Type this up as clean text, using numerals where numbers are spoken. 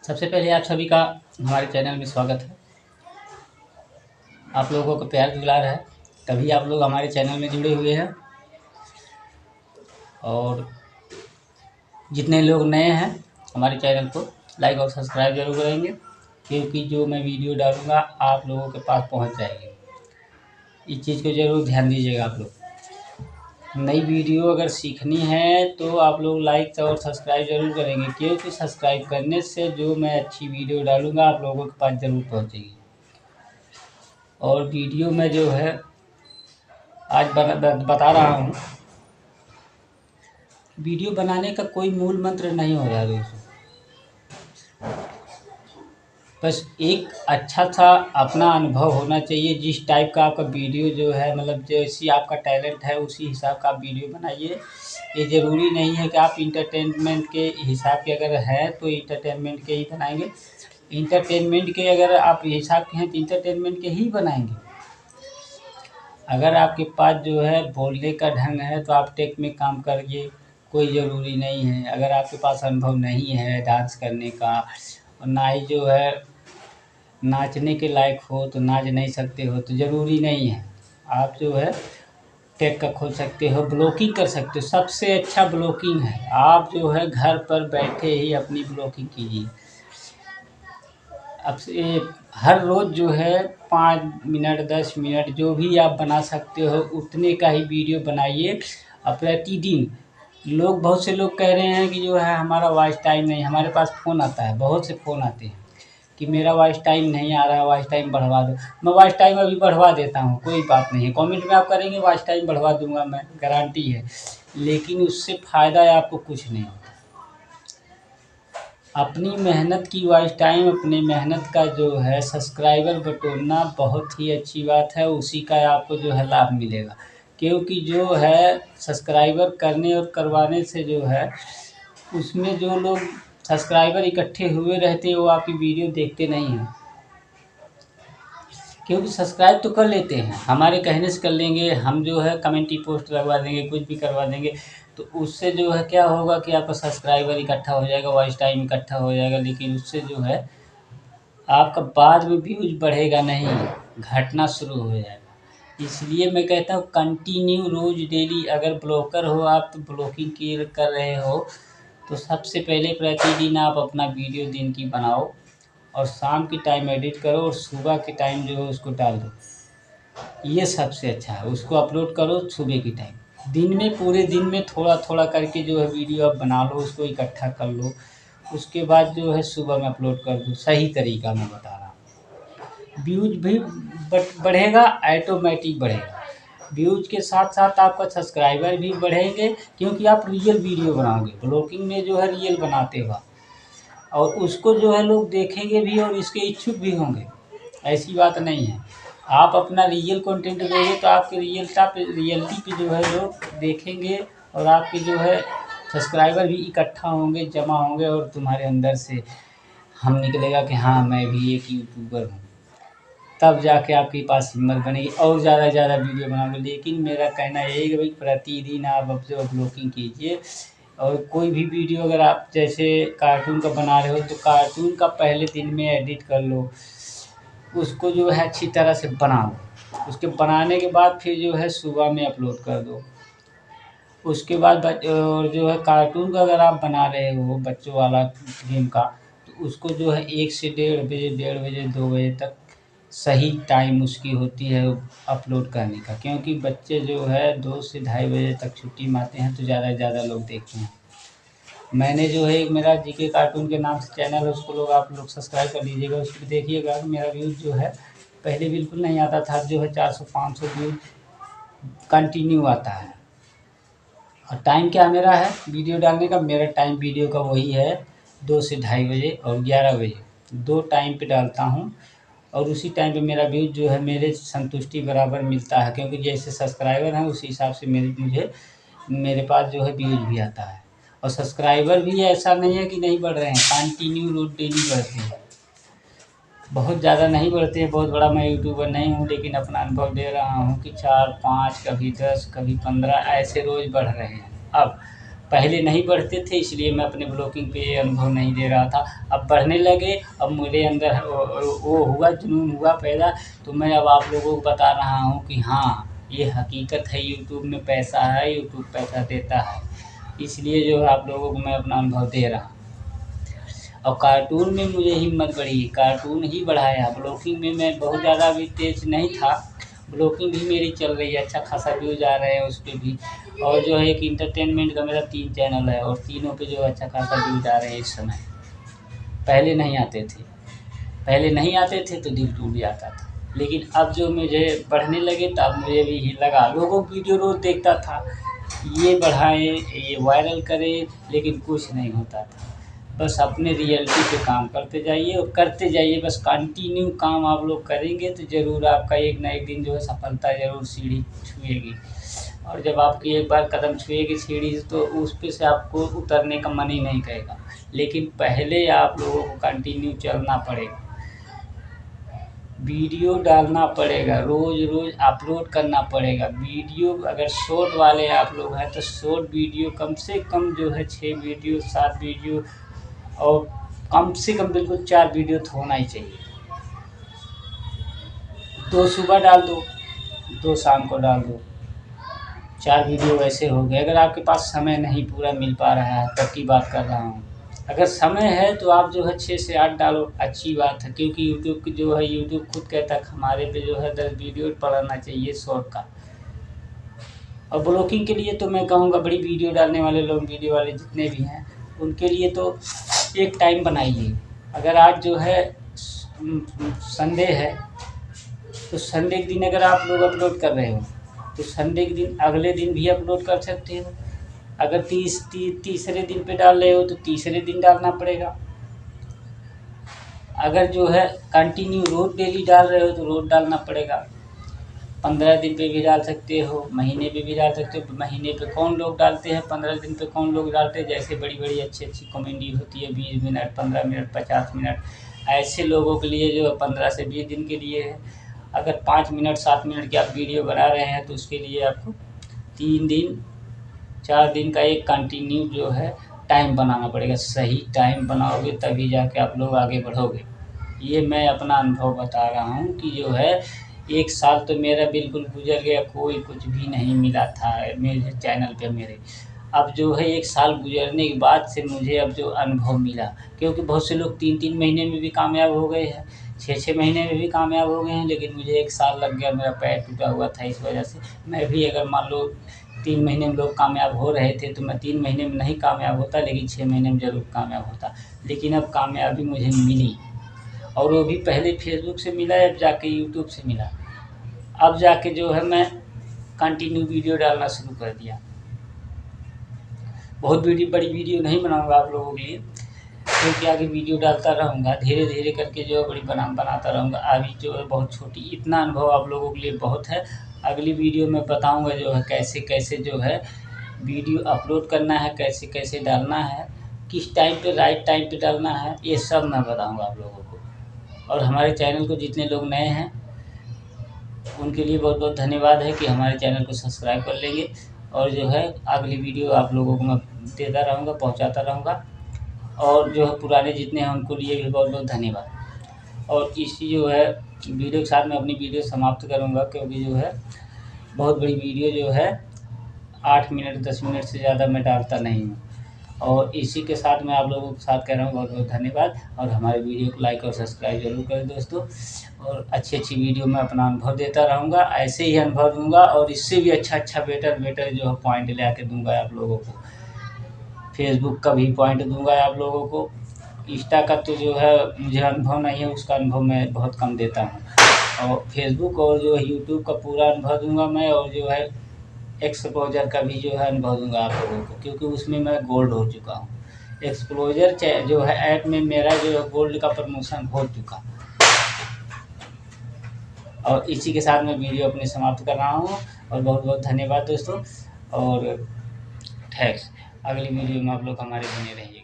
सबसे पहले आप सभी का हमारे चैनल में स्वागत है। आप लोगों का प्यार दुलार है तभी आप लोग हमारे चैनल में जुड़े हुए हैं। और जितने लोग नए हैं हमारे चैनल को लाइक और सब्सक्राइब जरूर करेंगे, क्योंकि जो मैं वीडियो डालूँगा आप लोगों के पास पहुंच जाएगी। इस चीज़ को ज़रूर ध्यान दीजिएगा। आप लोग नई वीडियो अगर सीखनी है तो आप लोग लाइक और सब्सक्राइब ज़रूर करेंगे, क्योंकि सब्सक्राइब करने से जो मैं अच्छी वीडियो डालूँगा आप लोगों के पास ज़रूर पहुँचेगी। और वीडियो में जो है आज बता रहा हूँ, वीडियो बनाने का कोई मूल मंत्र नहीं हो रहा है दोस्तों। बस एक अच्छा सा अपना अनुभव होना चाहिए। जिस टाइप का आपका वीडियो जो है, मतलब जैसी आपका टैलेंट है उसी हिसाब का आप वीडियो बनाइए। ये ज़रूरी नहीं है कि आप इंटरटेनमेंट के हिसाब के अगर हैं तो इंटरटेनमेंट के ही बनाएंगे। इंटरटेनमेंट के अगर आप हिसाब के हैं तो इंटरटेनमेंट के ही बनाएंगे। अगर आपके पास जो है बोलने का ढंग है तो आप टेक में काम करिए, कोई ज़रूरी नहीं है। अगर आपके पास अनुभव नहीं है डांस करने का और ना ही जो है नाचने के लायक हो तो नाच नहीं सकते हो तो ज़रूरी नहीं है। आप जो है टेक का खोल सकते हो, ब्लॉगिंग कर सकते हो। सबसे अच्छा ब्लॉगिंग है। आप जो है घर पर बैठे ही अपनी ब्लॉगिंग कीजिए। अब से हर रोज़ जो है 5 मिनट 10 मिनट जो भी आप बना सकते हो उतने का ही वीडियो बनाइए। और प्रतिदिन बहुत से लोग कह रहे हैं कि जो है हमारा वॉच टाइम नहीं। हमारे पास फ़ोन आता है, बहुत से फ़ोन आते हैं कि मेरा वॉच टाइम नहीं आ रहा, वॉच टाइम बढ़वा दो। मैं वॉच टाइम अभी बढ़वा देता हूँ, कोई बात नहीं है। कमेंट में आप करेंगे वॉच टाइम बढ़वा दूंगा, मैं गारंटी है। लेकिन उससे फ़ायदा आपको कुछ नहीं होता। अपनी मेहनत की वॉच टाइम, अपनी मेहनत का जो है सब्सक्राइबर बटोरना बहुत ही अच्छी बात है। उसी का आपको जो है लाभ मिलेगा, क्योंकि जो है सब्सक्राइबर करने और करवाने से जो है उसमें जो लोग सब्सक्राइबर इकट्ठे हुए रहते हैं वो आपकी वीडियो देखते नहीं हैं। क्योंकि सब्सक्राइब तो कर लेते हैं, हमारे कहने से कर लेंगे। हम जो है कमेंटी पोस्ट लगवा देंगे, कुछ भी करवा देंगे, तो उससे जो है क्या होगा कि आपका सब्सक्राइबर इकट्ठा हो जाएगा, वॉच टाइम इकट्ठा हो जाएगा। लेकिन उससे जो है आपका बाद में व्यूज बढ़ेगा नहीं, घटना शुरू हो जाएगा। इसलिए मैं कहता हूँ कंटिन्यू रोज़ डेली अगर ब्लॉगर हो आप तो ब्लॉगिंग कर रहे हो तो सबसे पहले प्रतिदिन आप अपना वीडियो दिन की बनाओ और शाम की टाइम एडिट करो और सुबह के टाइम जो है उसको डाल दो। ये सबसे अच्छा है। उसको अपलोड करो सुबह की टाइम। दिन में पूरे दिन में थोड़ा थोड़ा करके जो है वीडियो आप बना लो, उसको इकट्ठा कर लो। उसके बाद जो है सुबह में अपलोड कर दो। सही तरीका मैं बता रहा हूँ। व्यूज भी बढ़ेगा, ऑटोमेटिक बढ़ेगा। व्यूज के साथ साथ आपका सब्सक्राइबर भी बढ़ेंगे, क्योंकि आप रियल वीडियो बनाओगे। ब्लॉगिंग में जो है रियल बनाते हो और उसको जो है लोग देखेंगे भी और इसके इच्छुक भी होंगे। ऐसी बात नहीं है। आप अपना रियल कंटेंट दोगे तो आपके रियलिटी पे जो है लोग देखेंगे और आपके जो है सब्सक्राइबर भी इकट्ठा होंगे, जमा होंगे और तुम्हारे अंदर से हम निकलेगा कि हाँ मैं भी एक यूट्यूबर हूँ। तब जाके आपके पास हिम्मत बनेगी और ज़्यादा से ज़्यादा वीडियो बनाओगे। लेकिन मेरा कहना ये है कि भाई प्रतिदिन आप अब जो ब्लॉगिंग कीजिए और कोई भी वीडियो अगर आप जैसे कार्टून का बना रहे हो तो कार्टून का पहले दिन में एडिट कर लो, उसको जो है अच्छी तरह से बनाओ। उसके बनाने के बाद फिर जो है सुबह में अपलोड कर दो। उसके बाद और जो है कार्टून का अगर आप बना रहे हो बच्चों वाला गेम का, तो उसको जो है 1 से 1:30 2 बजे तक सही टाइम उसकी होती है अपलोड करने का। क्योंकि बच्चे जो है 2 से ढाई बजे तक छुट्टी में आते हैं तो ज़्यादा से ज़्यादा लोग देखते हैं। मैंने जो है एक मेरा जीके कार्टून के नाम से चैनल है, उसको आप लोग सब्सक्राइब कर लीजिएगा। उसको देखिएगा। मेरा व्यूज़ जो है पहले बिल्कुल नहीं आता था, जो है 400-500 व्यूज़ कंटिन्यू आता है। और टाइम क्या मेरा है वीडियो डालने का? मेरा टाइम वीडियो का वही है 2 से ढाई बजे और 11 बजे, 2 टाइम पे डालता हूँ। और उसी टाइम पे मेरा व्यूज़ जो है मेरे संतुष्टि बराबर मिलता है, क्योंकि जैसे सब्सक्राइबर हैं उसी हिसाब से मेरे पास जो है व्यूज़ भी आता है। और सब्सक्राइबर भी ऐसा नहीं है कि नहीं बढ़ रहे हैं, कंटिन्यू रोज़ डेली बढ़ते हैं। बहुत ज़्यादा नहीं बढ़ते हैं, बहुत बड़ा मैं यूट्यूबर नहीं हूँ, लेकिन अपना अनुभव दे रहा हूँ कि 4 5 कभी 10 कभी 15 ऐसे रोज़ बढ़ रहे हैं। अब पहले नहीं बढ़ते थे, इसलिए मैं अपने ब्लॉगिंग पे अनुभव नहीं दे रहा था। अब बढ़ने लगे, अब मेरे अंदर वो हुआ, जुनून हुआ पैदा, तो मैं अब आप लोगों को बता रहा हूँ कि हाँ, ये हकीकत है, यूट्यूब में पैसा है, यूट्यूब पैसा देता है। इसलिए जो है आप लोगों को मैं अपना अनुभव दे रहा हूँ। और कार्टून में मुझे हिम्मत बढ़ी, कार्टून ही बढ़ाया। ब्लॉगिंग में मैं बहुत ज़्यादा अभी तेज़ नहीं था, ब्लॉगिंग भी मेरी चल रही है, अच्छा खासा व्यूज़ आ रहे हैं उस पर भी। और जो है एक इंटरटेनमेंट का मेरा 3 चैनल है, और तीनों पे जो है अच्छा खासा व्यूज़ आ रहे हैं इस समय। पहले नहीं आते थे तो दिल टूट जाता था, लेकिन अब जो मुझे बढ़ने लगे तब मुझे भी लगा, लोगों की वीडियो रोज़ देखता था, ये बढ़ाएं, ये वायरल करें, लेकिन कुछ नहीं होता था। बस अपने रियलिटी पे काम करते जाइए और करते जाइए, बस कंटिन्यू काम आप लोग करेंगे तो ज़रूर आपका एक ना एक दिन जो है सफलता ज़रूर सीढ़ी छुएगी। और जब आपकी एक बार कदम छुएगी सीढ़ी तो उस पे से आपको उतरने का मन ही नहीं करेगा, लेकिन पहले आप लोगों को कंटिन्यू चलना पड़ेगा, वीडियो डालना पड़ेगा, रोज़ अपलोड करना पड़ेगा वीडियो। अगर शॉर्ट वाले आप लोग हैं तो शॉर्ट वीडियो कम से कम जो है 6 वीडियो 7 वीडियो, और कम से कम बिल्कुल 4 वीडियो तो होना ही चाहिए। 2 सुबह डाल दो, 2 शाम को डाल दो, 4 वीडियो वैसे हो गए। अगर आपके पास समय नहीं पूरा मिल पा रहा है तब की बात कर रहा हूँ। अगर समय है तो आप जो है 6 से 8 डालो, अच्छी बात है, क्योंकि यूट्यूब की जो है यूट्यूब खुद कहता है हमारे पे जो है 10 वीडियो पड़ना चाहिए शॉर्ट का। और ब्लॉगिंग के लिए तो मैं कहूँगा बड़ी वीडियो डालने वाले लोग, वीडियो वाले जितने भी हैं, उनके लिए तो एक टाइम बनाइए। अगर आज जो है संडे है तो संडे के दिन अगर आप लोग अपलोड कर रहे हो तो संडे के दिन अगले दिन भी अपलोड कर सकते हो। अगर तीसरे दिन पे डाल रहे हो तो तीसरे दिन डालना पड़ेगा। अगर जो है कंटिन्यू रोज़ डेली डाल रहे हो तो रोज़ डालना पड़ेगा। 15 दिन पे भी डाल सकते हो, महीने पे भी डाल सकते हो। महीने पे कौन लोग डालते हैं, 15 दिन पे कौन लोग डालते हैं। जैसे बड़ी बड़ी अच्छी कॉमेडी होती है 20 मिनट 15 मिनट 50 मिनट, ऐसे लोगों के लिए जो है 15 से 20 दिन के लिए है। अगर 5 मिनट 7 मिनट की आप वीडियो बना रहे हैं तो उसके लिए आपको 3 दिन 4 दिन का एक कंटिन्यू जो है टाइम बनाना पड़ेगा। सही टाइम बनाओगे तभी जाके आप लोग आगे बढ़ोगे। ये मैं अपना अनुभव बता रहा हूँ कि जो है 1 साल तो मेरा बिल्कुल गुजर गया, कोई कुछ भी नहीं मिला था मेरे चैनल पे मेरे। अब जो है 1 साल गुजरने के बाद से मुझे अब जो अनुभव मिला, क्योंकि बहुत से लोग 3-3 महीने में भी कामयाब हो गए हैं, 6-6 महीने में भी कामयाब हो गए हैं, लेकिन मुझे 1 साल लग गया। मेरा पैर टूटा हुआ था, इस वजह से मैं भी, अगर मान लो 3 महीने में लोग कामयाब हो रहे थे तो मैं 3 महीने में नहीं कामयाब होता, लेकिन 6 महीने में ज़रूर कामयाब होता। लेकिन अब कामयाबी मुझे मिली, और वो भी पहले फेसबुक से मिला, अब जाके यूट्यूब से मिला। अब जाके जो है मैं कंटिन्यू वीडियो डालना शुरू कर दिया। बहुत बड़ी वीडियो नहीं बनाऊंगा आप लोगों के लिए, क्योंकि आगे वीडियो डालता रहूँगा, धीरे धीरे करके जो है बड़ी बनाता रहूँगा। अभी जो है बहुत छोटी, इतना अनुभव आप लोगों के लिए बहुत है। अगली वीडियो में बताऊँगा जो है कैसे कैसे जो है वीडियो अपलोड करना है, कैसे कैसे डालना है, किस टाइम पे राइट टाइम पे डालना है, ये सब मैं बताऊँगा आप लोगों को। और हमारे चैनल को जितने लोग नए हैं उनके लिए बहुत बहुत धन्यवाद है कि हमारे चैनल को सब्सक्राइब कर लेंगे। और जो है अगली वीडियो आप लोगों को मैं देता रहूँगा, पहुँचाता रहूँगा। और जो है पुराने जितने हैं उनको लिए भी बहुत बहुत धन्यवाद। और इसी जो है वीडियो के साथ मैं अपनी वीडियो समाप्त करूँगा, क्योंकि जो है बहुत बड़ी वीडियो जो है 8 मिनट 10 मिनट से ज़्यादा मैं डालता नहीं हूँ। और इसी के साथ मैं आप लोगों के साथ कह रहा हूँ बहुत बहुत धन्यवाद। और हमारे वीडियो को लाइक और सब्सक्राइब ज़रूर करें दोस्तों। और अच्छी वीडियो में अपना अनुभव देता रहूँगा, ऐसे ही अनुभव दूँगा, और इससे भी अच्छा बेटर जो है पॉइंट ले आके दूँगा आप लोगों को। फेसबुक का भी पॉइंट दूँगा आप लोगों को। इंस्टा का तो जो है मुझे अनुभव नहीं है, उसका अनुभव मैं बहुत कम देता हूँ। और फेसबुक और जो है यूट्यूब का पूरा अनुभव दूँगा मैं। और जो है एक्सपोजर का भी जो है अनुभव दूँगा आप लोगों को, क्योंकि उसमें मैं गोल्ड हो चुका हूँ। एक्सपोजर जो है ऐप में मेरा जो है गोल्ड का प्रमोशन हो चुका। और इसी के साथ मैं वीडियो अपनी समाप्त कर रहा हूँ। और बहुत बहुत धन्यवाद दोस्तों। और थैंक्स। अगली वीडियो में आप लोग हमारे बने रहिए।